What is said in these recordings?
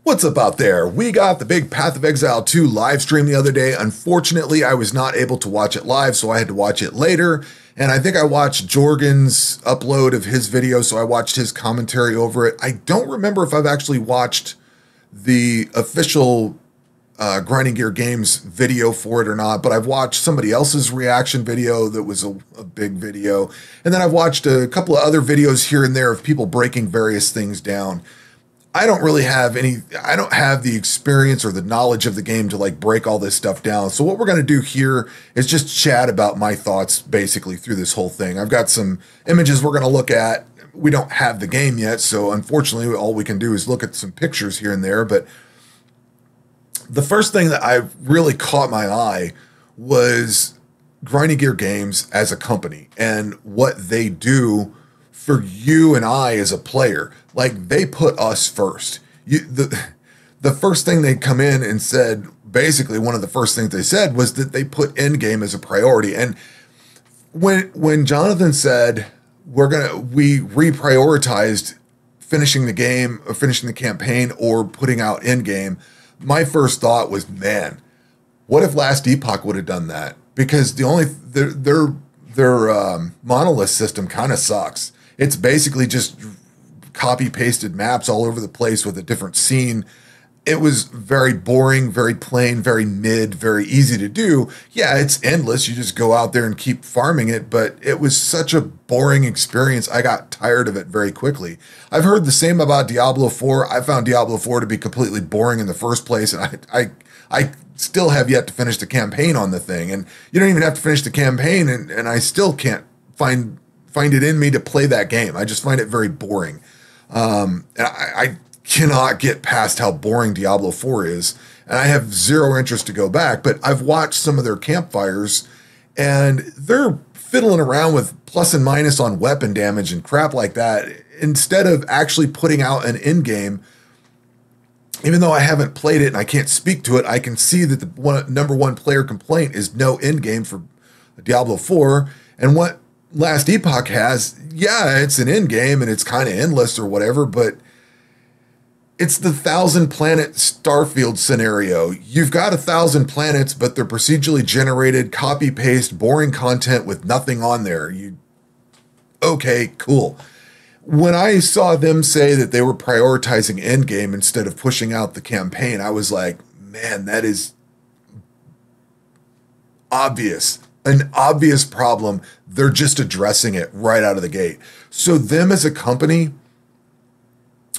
What's up out there? We got the big Path of Exile 2 live stream the other day. Unfortunately, I was not able to watch it live, so I had to watch it later. And I think I watched Jorgen's upload of his video, so I watched his commentary over it. I don't remember if I've actually watched the official Grinding Gear Games video for it or not, but I've watched somebody else's reaction video that was a big video. And then I've watched a couple of other videos here and there of people breaking various things down. I don't have the experience or the knowledge of the game to like break all this stuff down. So what we're going to do here is just chat about my thoughts basically through this whole thing. I've got some images we're going to look at. We don't have the game yet, so unfortunately all we can do is look at some pictures here and there. But the first thing that I really caught my eye was Grinding Gear Games as a company and what they do for you and I as a player. Like, they put us first. The first thing they come in and said, basically one of the first things they said was that they put endgame as a priority. And when Jonathan said we reprioritized finishing the game or finishing the campaign or putting out endgame, my first thought was, man, what if Last Epoch would have done that? Because their monolith system kind of sucks. It's basically just copy-pasted maps all over the place with a different scene. It was very boring, very plain, very mid, very easy to do. Yeah, it's endless. You just go out there and keep farming it, but it was such a boring experience. I got tired of it very quickly. I've heard the same about Diablo 4. I found Diablo 4 to be completely boring in the first place, and I still have yet to finish the campaign on the thing. And you don't even have to finish the campaign, and I still can't find it in me to play that game. I just find it very boring. I cannot get past how boring Diablo 4 is, and I have zero interest to go back. But I've watched some of their campfires, and they're fiddling around with plus and minus on weapon damage and crap like that, instead of actually putting out an end game. Even though I haven't played it and I can't speak to it, I can see that the number one player complaint is no end game for Diablo 4. And what Last Epoch has, yeah, it's an end game and it's kind of endless or whatever, but it's the 1,000 planet Starfield scenario. You've got 1,000 planets, but they're procedurally generated, copy paste, boring content with nothing on there. Okay, cool. When I saw them say that they were prioritizing endgame instead of pushing out the campaign, I was like, man, that is obvious. An obvious problem. They're just addressing it right out of the gate. So them as a company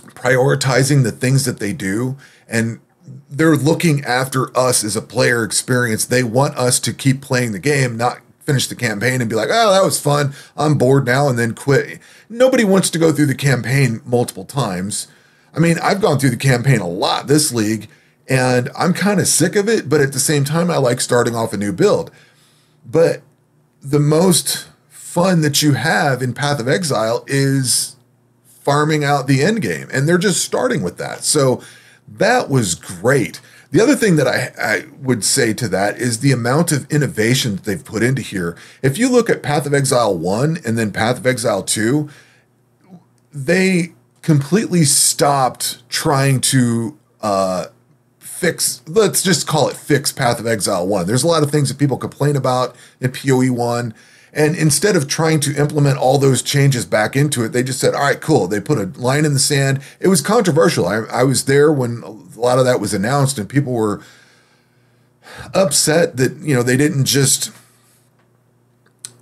prioritizing the things that they do, and they're looking after us as a player experience. They want us to keep playing the game, not finish the campaign and be like, oh, that was fun, I'm bored now, and then quit. Nobody wants to go through the campaign multiple times. I mean, I've gone through the campaign a lot this league, and I'm kind of sick of it, but at the same time, I like starting off a new build. But the most fun that you have in Path of Exile is farming out the end game, and they're just starting with that. So that was great. The other thing that I would say to that is the amount of innovation that they've put into here. If you look at Path of Exile 1 and then Path of Exile 2, they completely stopped trying to fix, let's just call it fix Path of Exile 1. There's a lot of things that people complain about in PoE 1. And instead of trying to implement all those changes back into it, they just said, all right, cool. They put a line in the sand. It was controversial. I was there when a lot of that was announced, and people were upset that, they didn't just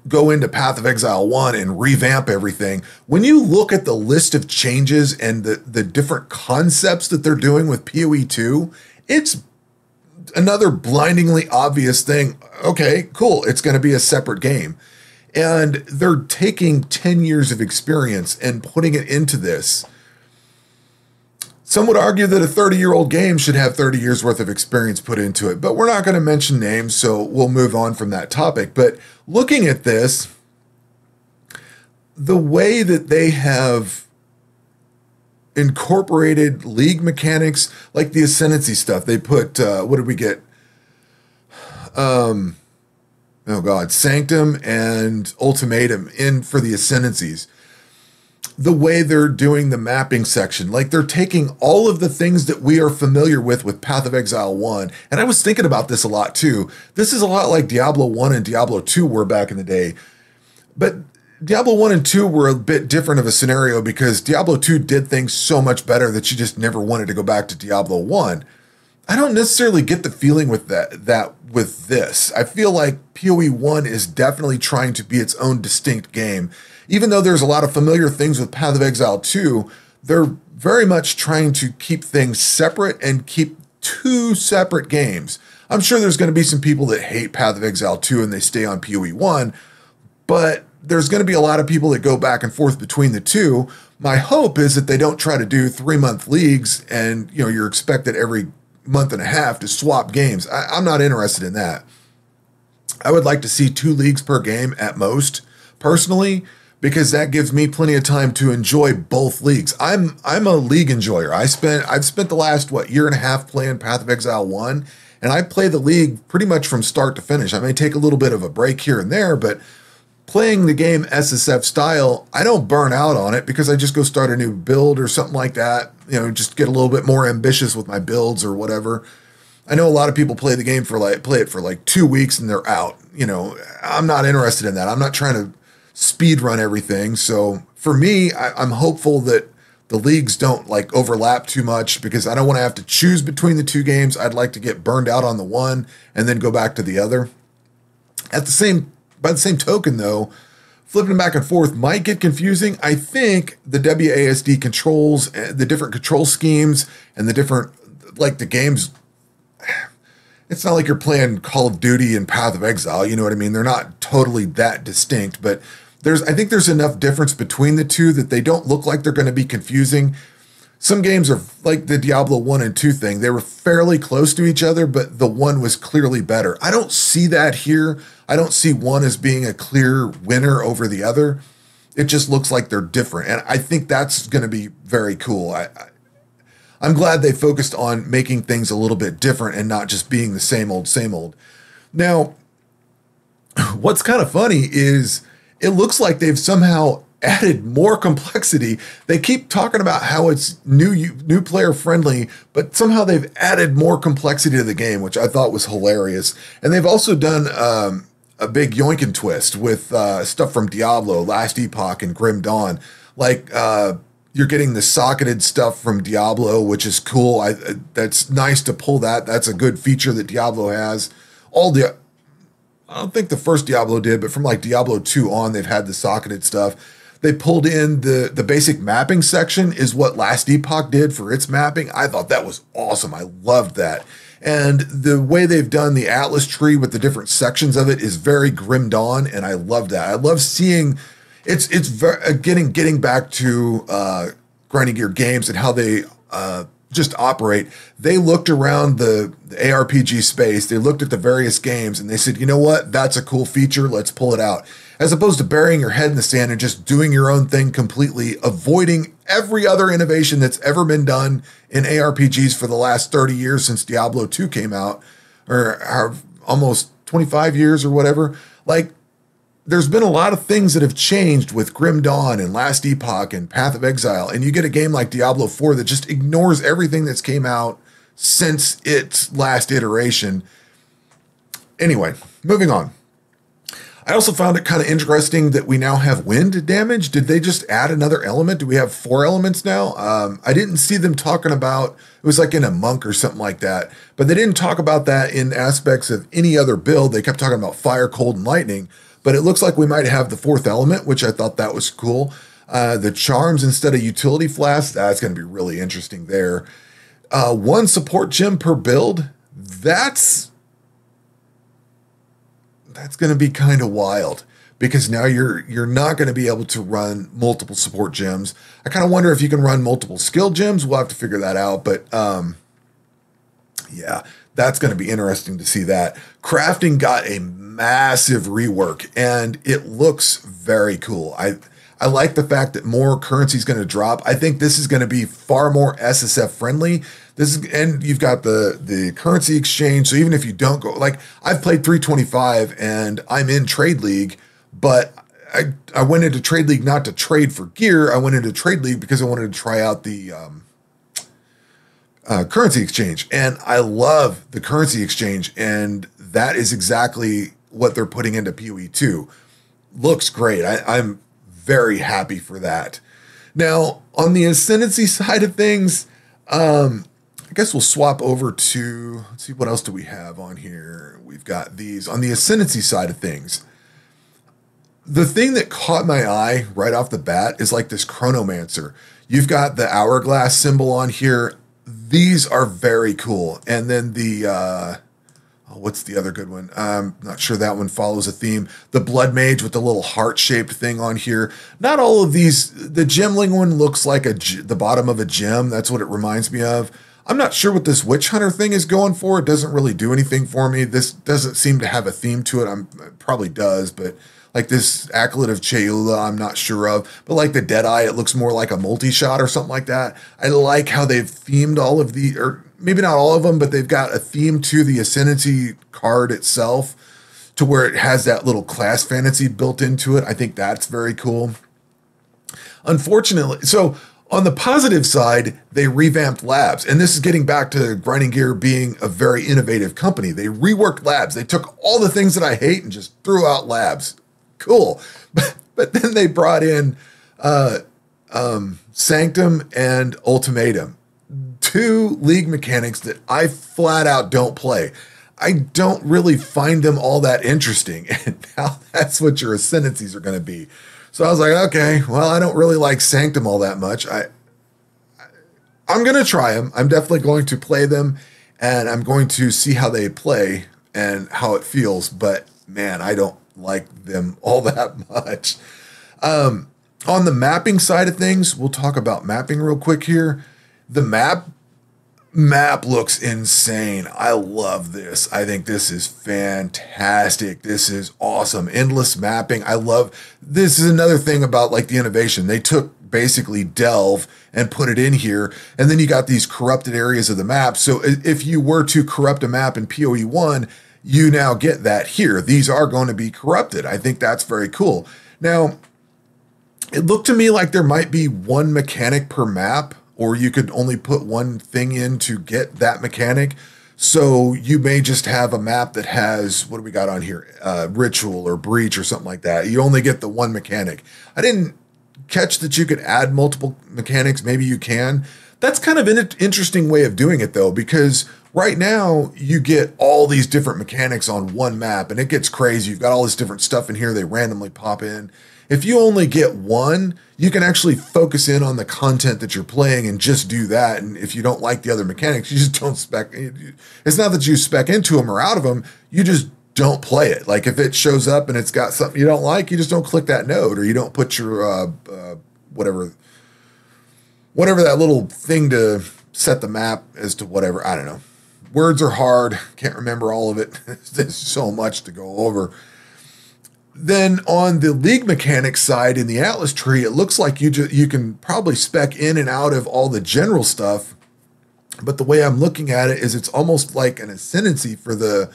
go into Path of Exile 1 and revamp everything. When you look at the list of changes and the different concepts that they're doing with PoE 2, it's another blindingly obvious thing. Okay, cool. It's going to be a separate game. And they're taking 10 years of experience and putting it into this. Some would argue that a 30-year-old game should have 30 years worth of experience put into it, but we're not going to mention names, so we'll move on from that topic. But looking at this, the way that they have incorporated league mechanics, like the Ascendancy stuff, they put, what did we get? Sanctum and Ultimatum in for the Ascendancies. the way they're doing the mapping section. Like they're taking all of the things that we are familiar with Path of Exile 1. And I was thinking about this a lot too. This is a lot like Diablo 1 and Diablo 2 were back in the day. But Diablo 1 and 2 were a bit different of a scenario because Diablo 2 did things so much better that you just never wanted to go back to Diablo 1. I don't necessarily get the feeling with that with this. I feel like PoE 1 is definitely trying to be its own distinct game. Even though there's a lot of familiar things with Path of Exile 2, they're very much trying to keep things separate and keep two separate games. I'm sure there's going to be some people that hate Path of Exile 2 and they stay on PoE 1, but there's going to be a lot of people that go back and forth between the two. My hope is that they don't try to do 3-month leagues and you're expected every month and a half to swap games. I'm not interested in that. I would like to see 2 leagues per game at most, personally, because that gives me plenty of time to enjoy both leagues. I'm a league enjoyer. I've spent the last year and a half playing Path of Exile 1, and I play the league pretty much from start to finish. I may take a little bit of a break here and there, but playing the game SSF style, I don't burn out on it because I just go start a new build or something like that. Just get a little bit more ambitious with my builds or whatever. I know a lot of people play the game play it for 2 weeks and they're out. I'm not interested in that. I'm not trying to speed run everything. So for me, I'm hopeful that the leagues don't overlap too much because I don't want to have to choose between the 2 games. I'd like to get burned out on the one and then go back to the other. By the same token, though, flipping back and forth might get confusing. I think the WASD controls, the different control schemes, and the different, the games, it's not like you're playing Call of Duty and Path of Exile, you know what I mean? They're not totally that distinct, but I think there's enough difference between the two that they don't look like they're going to be confusing. Some games are like the Diablo 1 and 2 thing. They were fairly close to each other, but the one was clearly better. I don't see that here. I don't see one as being a clear winner over the other. It just looks like they're different. And I think that's going to be very cool. I'm glad they focused on making things a little bit different and not just being the same old, same old. Now, what's kind of funny is it looks like they've somehow added more complexity. They keep talking about how it's new player friendly, but somehow they've added more complexity to the game, which I thought was hilarious. And they've also done a big yoink and twist with stuff from Diablo, Last Epoch, and Grim Dawn. You're getting the socketed stuff from Diablo, which is cool. That's nice to pull that. That's a good feature that Diablo has. I don't think the first Diablo did, but from Diablo 2 on, they've had the socketed stuff. They pulled in the basic mapping section is what Last Epoch did for its mapping. I thought that was awesome. I loved that. And the way they've done the Atlas tree with the different sections of it is very Grim Dawn, and I love that. I love seeing it's getting back to Grinding Gear Games and how they just operate. They looked around the ARPG space, they looked at the various games, and they said, you know what, that's a cool feature, let's pull it out. As opposed to burying your head in the sand and just doing your own thing completely, avoiding every other innovation that's ever been done in ARPGs for the last 30 years since Diablo 2 came out, or almost 25 years or whatever. There's been a lot of things that have changed with Grim Dawn and Last Epoch and Path of Exile, and you get a game like Diablo 4 that just ignores everything that's came out since its last iteration. Anyway, moving on. I also found it kind of interesting that we now have wind damage. Did they just add another element? Do we have 4 elements now? I didn't see them talking about, it was in a monk or something like that, but they didn't talk about that in aspects of any other build. They kept talking about fire, cold, and lightning, but it looks like we might have the 4th element, which I thought that was cool. The charms instead of utility flasks, that's going to be really interesting there. 1 support gem per build, that's going to be kind of wild because now you're not going to be able to run multiple support gems. I kind of wonder if you can run multiple skill gems. We'll have to figure that out, but yeah, that's going to be interesting to see that. Crafting got a massive rework and it looks very cool. I like the fact that more currency is going to drop. I think this is going to be far more SSF friendly. And you've got the currency exchange. So even if you don't go, I've played 325 and I'm in Trade League, but I went into Trade League not to trade for gear. I went into Trade League because I wanted to try out the currency exchange. And I love the currency exchange. And that is exactly what they're putting into PoE 2. Looks great. I'm very happy for that. Now, on the Ascendancy side of things, I guess we'll swap over to, let's see, what else do we have on here? We've got these. On the Ascendancy side of things, the thing that caught my eye right off the bat is like this Chronomancer. You've got the hourglass symbol on here. These are very cool. And then the, what's the other good one? I'm not sure that one follows a theme. The Blood Mage with the little heart-shaped thing on here. Not all of these. The Gemling one looks like the bottom of a gem. That's what it reminds me of. I'm not sure what this Witch Hunter thing is going for. It doesn't really do anything for me. This doesn't seem to have a theme to it. It probably does, but like this Acolyte of Cheula, I'm not sure of. But like the Deadeye, it looks more like a multi-shot or something like that. I like how they've themed all of the, or maybe not all of them, but they've got a theme to the Ascendancy card itself to where it has that little class fantasy built into it. I think that's very cool. Unfortunately, so on the positive side, they revamped Labs. And this is getting back to Grinding Gear being a very innovative company. They reworked Labs. They took all the things that I hate and just threw out Labs. Cool. But then they brought in Sanctum and Ultimatum. 2 League mechanics that I flat out don't play. I don't really find them all that interesting. And now that's what your Ascendancies are going to be. So I was like, okay, well, I don't really like Sanctum all that much. I'm going to try them. I'm definitely going to play them, and I'm going to see how they play and how it feels. But man, I don't like them all that much. On the mapping side of things, we'll talk about mapping real quick here. The map looks insane. I love this. I think this is fantastic. This is awesome. Endless mapping. This is another thing about like the innovation. They took basically Delve and put it in here, and then you got these corrupted areas of the map. So if you were to corrupt a map in PoE 1, you now get that here. These are going to be corrupted. I think that's very cool. Now, it looked to me like there might be 1 mechanic per map, or you could only put 1 thing in to get that mechanic. So you may just have a map that has, what do we got on here? Ritual or Breach or something like that. You only get the 1 mechanic. I didn't catch that you could add multiple mechanics. Maybe you can. That's kind of an interesting way of doing it though, because right now you get all these different mechanics on 1 map and it gets crazy. You've got all this different stuff in here. They randomly pop in. If you only get 1, you can actually focus in on the content that you're playing and just do that. And if you don't like the other mechanics, you just don't spec. It's not that you spec into them or out of them. You just don't play it. Like if it shows up and it's got something you don't like, you just don't click that node, or you don't put your whatever that little thing to set the map as to whatever. I don't know. Words are hard. Can't remember all of it. There's so much to go over. Then on the League mechanics side in the Atlas tree, it looks like you can probably spec in and out of all the general stuff. But the way I'm looking at it is it's almost like an ascendancy for the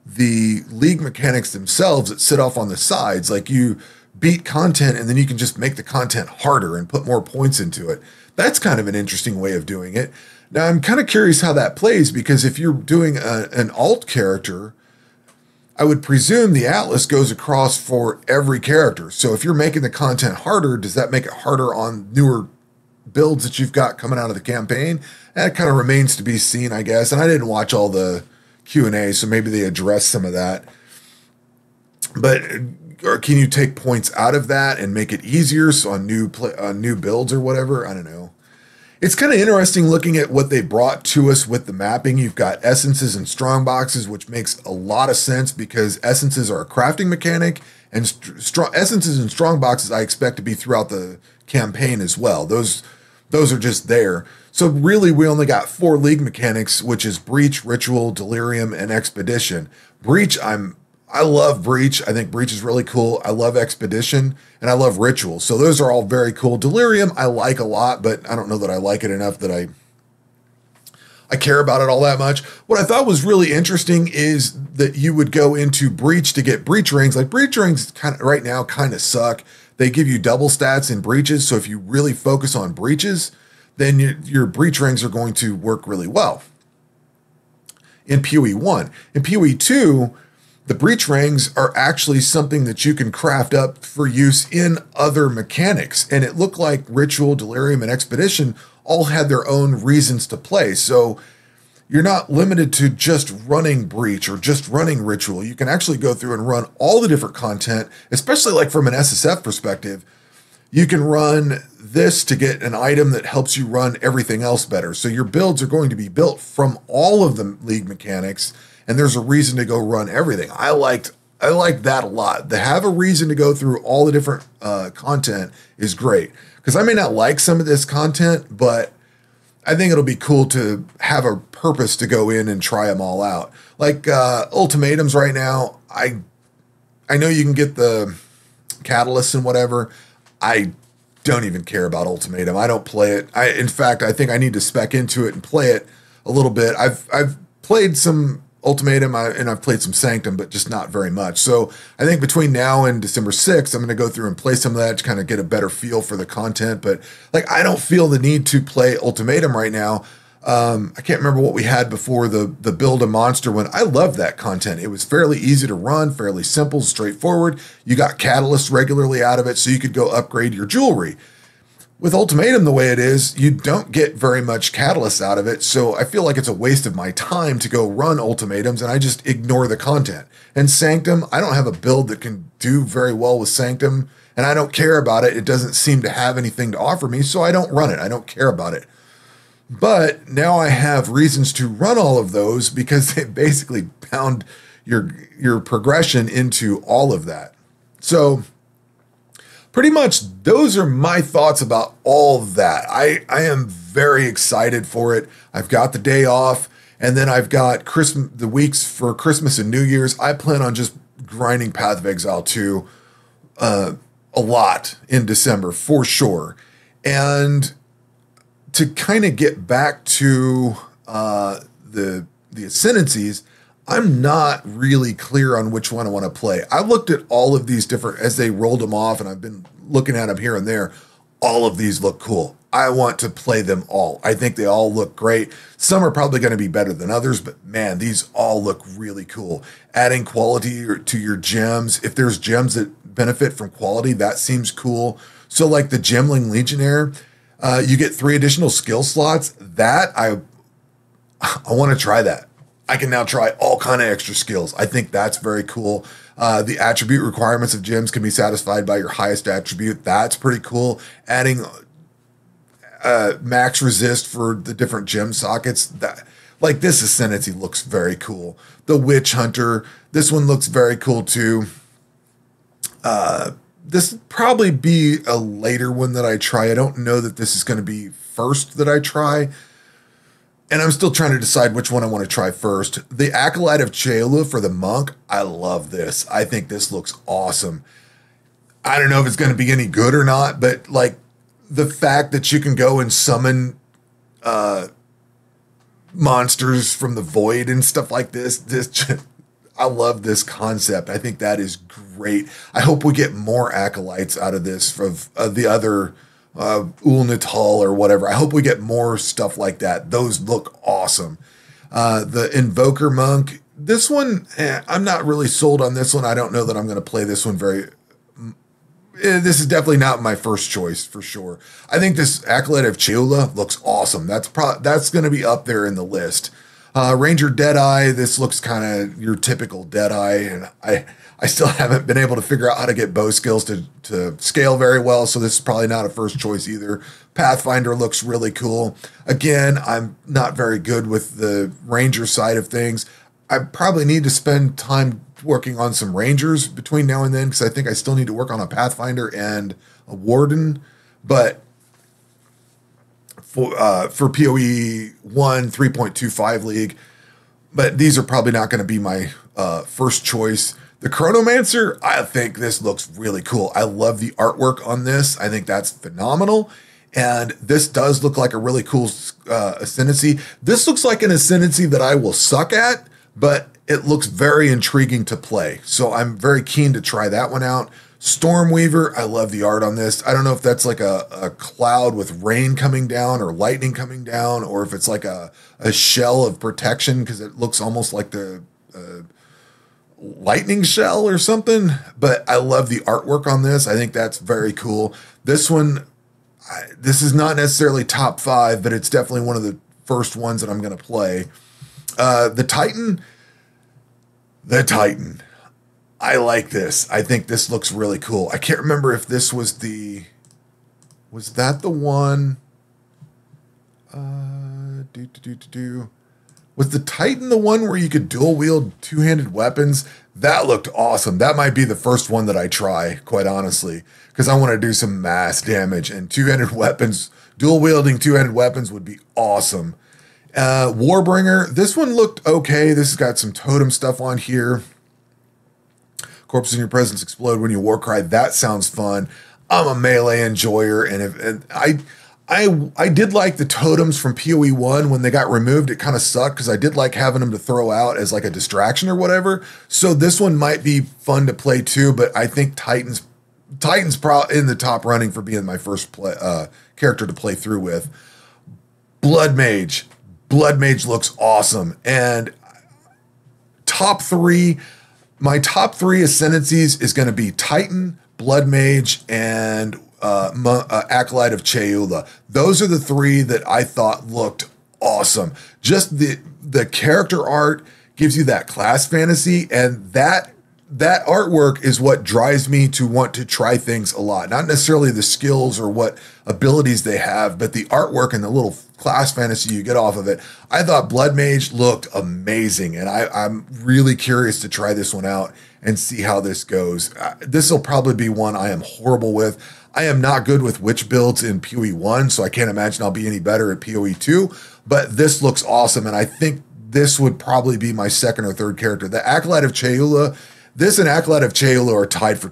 League mechanics themselves that sit off on the sides. Like you beat content and then you can just make the content harder and put more points into it. That's kind of an interesting way of doing it. Now I'm kind of curious how that plays, because if you're doing an alt character, I would presume the Atlas goes across for every character. So if you're making the content harder, does that make it harder on newer builds that you've got coming out of the campaign? That kind of remains to be seen, I guess. And I didn't watch all the Q&A, so maybe they addressed some of that. But or can you take points out of that and make it easier so on new builds or whatever? I don't know. It's kind of interesting looking at what they brought to us with the mapping. You've got essences and strong boxes, which makes a lot of sense because essences are a crafting mechanic, and essences and strong boxes I expect to be throughout the campaign as well. Those are just there. So really we only got 4 League mechanics, which is Breach, Ritual, Delirium, and Expedition. Breach, I love Breach. I think Breach is really cool. I love Expedition, and I love Ritual. So those are all very cool. Delirium I like a lot, but I don't know that I like it enough that I care about it all that much. What I thought was really interesting is that you would go into breach to get breach rings. Like breach rings kind of right now kind of suck. They give you double stats in breaches. So if you really focus on breaches, then your breach rings are going to work really well. In PoE 1. In PoE 2, the breach rings are actually something that you can craft up for use in other mechanics. And it looked like Ritual, Delirium, and Expedition all had their own reasons to play. So you're not limited to just running Breach or just running Ritual. You can actually go through and run all the different content, especially like from an SSF perspective. You can run this to get an item that helps you run everything else better. So your builds are going to be built from all of the League mechanics, and there's a reason to go run everything. I like that a lot. To have a reason to go through all the different content is great. Because I may not like some of this content, but I think it'll be cool to have a purpose to go in and try them all out. Like ultimatums right now, I know you can get the catalysts and whatever. I don't even care about ultimatum. I don't play it. In fact, I think I need to spec into it and play it a little bit. I've played some ultimatum and I've played some Sanctum, but just not very much. So I think between now and December 6th, I'm going to go through and play some of that to kind of get a better feel for the content. But like, I don't feel the need to play ultimatum right now. I can't remember what we had before the build a monster one. I love that content. It was fairly easy to run, fairly simple, straightforward. You got catalysts regularly out of it, so you could go upgrade your jewelry. With ultimatum the way it is, you don't get very much catalyst out of it, so I feel like it's a waste of my time to go run ultimatums, and I just ignore the content. And Sanctum, I don't have a build that can do very well with Sanctum, and I don't care about it. It doesn't seem to have anything to offer me, so I don't run it. I don't care about it. But now I have reasons to run all of those because they basically pound your progression into all of that. So pretty much those are my thoughts about all that. I am very excited for it. I've got the day off, and then I've got the weeks for Christmas and New Year's. I plan on just grinding Path of Exile 2 a lot in December for sure. And to kind of get back to the ascendancies, I'm not really clear on which one I want to play. I looked at all of these different, as they rolled them off, and I've been looking at them here and there. All of these look cool. I want to play them all. I think they all look great. Some are probably going to be better than others, but man, these all look really cool. Adding quality to your gems. If there's gems that benefit from quality, that seems cool. So like the Gemling Legionnaire, you get 3 additional skill slots. That I want to try that. I can now try all kind of extra skills. I think that's very cool. The attribute requirements of gems can be satisfied by your highest attribute. That's pretty cool. Adding max resist for the different gem sockets. Like this Ascendancy looks very cool. The Witch Hunter, this one looks very cool too. This would probably be a later one that I try. I don't know that this is going to be first that I try. And I'm still trying to decide which one I want to try first. The Acolyte of Cheola for the Monk. I love this. I think this looks awesome. I don't know if it's going to be any good or not, but like the fact that you can go and summon monsters from the void and stuff like this I love this concept. I think that is great. I hope we get more acolytes out of this from the other Ul-Natal or whatever. I hope we get more stuff like that. Those look awesome. The Invoker Monk. This one, I'm not really sold on this one. I don't know that I'm going to play this one very... This is definitely not my first choice for sure. I think this Acolyte of Cheola looks awesome. That's going to be up there in the list. Ranger Deadeye, this looks kind of your typical Deadeye, and I still haven't been able to figure out how to get bow skills to scale very well, so this is probably not a first choice either. Pathfinder looks really cool. Again, I'm not very good with the Ranger side of things. I probably need to spend time working on some Rangers between now and then, because I think I still need to work on a Pathfinder and a Warden, but for PoE 1 3.25 League, but these are probably not going to be my first choice. The Chronomancer, I think this looks really cool. I love the artwork on this. I think that's phenomenal. And this does look like a really cool ascendancy. This looks like an ascendancy that I will suck at, but it looks very intriguing to play. So I'm very keen to try that one out. Stormweaver, I love the art on this. I don't know if that's like a cloud with rain coming down or lightning coming down, or if it's like a shell of protection, because it looks almost like the lightning shell or something. But I love the artwork on this. I think that's very cool. This one, this is not necessarily top 5, but it's definitely one of the first ones that I'm going to play. The Titan. I like this. I think this looks really cool. I can't remember if this was that the one? Was the Titan the one where you could dual wield two-handed weapons? That looked awesome. That might be the first one that I try, quite honestly, because I want to do some mass damage, and two-handed weapons, dual wielding two-handed weapons would be awesome. Warbringer, this one looked okay. This has got some totem stuff on here. Corpses in your presence explode when you war cry. That sounds fun. I'm a melee enjoyer, and I did like the totems from PoE 1. When they got removed, it kind of sucked, because I did like having them to throw out as like a distraction or whatever. So this one might be fun to play too, but I think Titan's probably in the top running for being my first character to play through with. Blood Mage. Blood Mage looks awesome. And my top 3 ascendancies is going to be Titan, Blood Mage, and Acolyte of Cheula. Those are the 3 that I thought looked awesome. Just the character art gives you that class fantasy, and that artwork is what drives me to want to try things a lot. Not necessarily the skills or what abilities they have, but the artwork and the little class fantasy you get off of it. I thought Blood Mage looked amazing, and I'm really curious to try this one out and see how this goes. This will probably be one I am horrible with. I am not good with witch builds in PoE 1, so I can't imagine I'll be any better at PoE 2, but this looks awesome, and I think this would probably be my second or third character. The Acolyte of Cheula, this and Acolyte of Cheula are tied for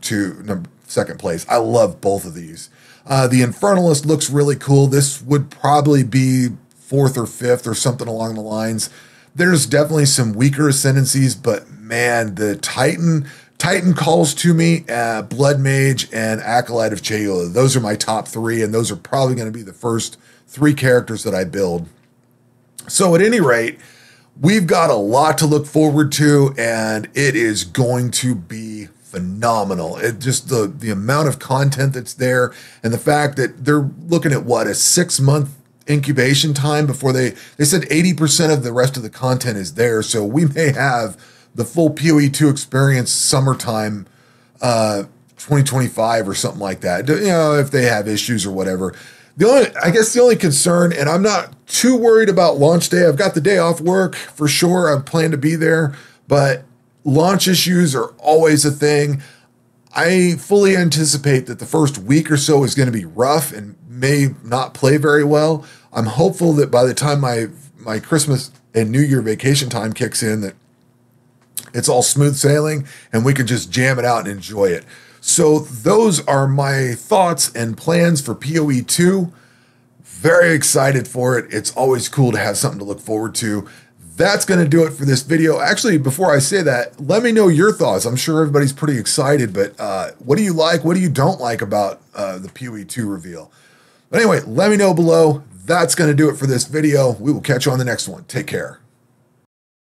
second place. I love both of these. The Infernalist looks really cool. This would probably be 4th or 5th or something along the lines. There's definitely some weaker ascendancies, but man, the Titan calls to me. Blood Mage and Acolyte of Cheula. Those are my top 3, and those are probably going to be the first 3 characters that I build. So at any rate, we've got a lot to look forward to, and it is going to be phenomenal. It just the amount of content that's there, and the fact that they're looking at what, a 6-month incubation time before they said 80% of the rest of the content is there. So we may have the full PoE 2 experience summertime 2025 or something like that. You know, if they have issues or whatever. I guess the only concern, and I'm not too worried about launch day. I've got the day off work for sure. I plan to be there, but launch issues are always a thing. I fully anticipate that the first week or so is going to be rough and may not play very well. I'm hopeful that by the time my Christmas and New Year vacation time kicks in, that it's all smooth sailing and we can just jam it out and enjoy it. So those are my thoughts and plans for PoE 2. Very excited for it. It's always cool to have something to look forward to. That's going to do it for this video. Actually, before I say that, let me know your thoughts. I'm sure everybody's pretty excited, but what do you like? What do you don't like about the PoE 2 reveal? But anyway, let me know below. That's going to do it for this video. We will catch you on the next one. Take care.